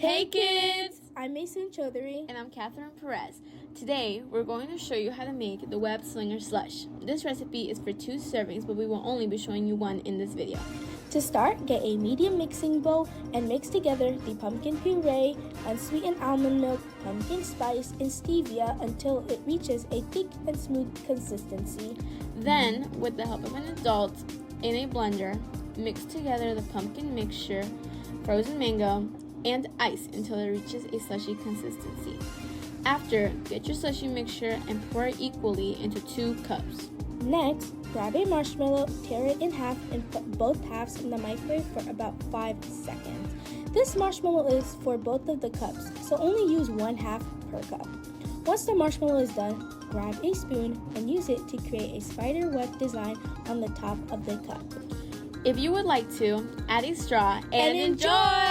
Hey kids! I'm Mason Chaudhary. And I'm Catherine Perez. Today, we're going to show you how to make the Web-Slinger Slush. This recipe is for 2 servings, but we will only be showing you 1 in this video. To start, get a medium mixing bowl and mix together the pumpkin puree, unsweetened almond milk, pumpkin spice, and stevia until it reaches a thick and smooth consistency. Then, with the help of an adult, in a blender, mix together the pumpkin mixture, frozen mango, and ice until it reaches a slushy consistency. After, get your slushy mixture and pour it equally into 2 cups. Next, grab a marshmallow, tear it in half, and put both halves in the microwave for about 5 seconds. This marshmallow is for both of the cups, so only use 1/2 per cup. Once the marshmallow is done, grab a spoon and use it to create a spider web design on the top of the cup. If you would like to, add a straw and enjoy!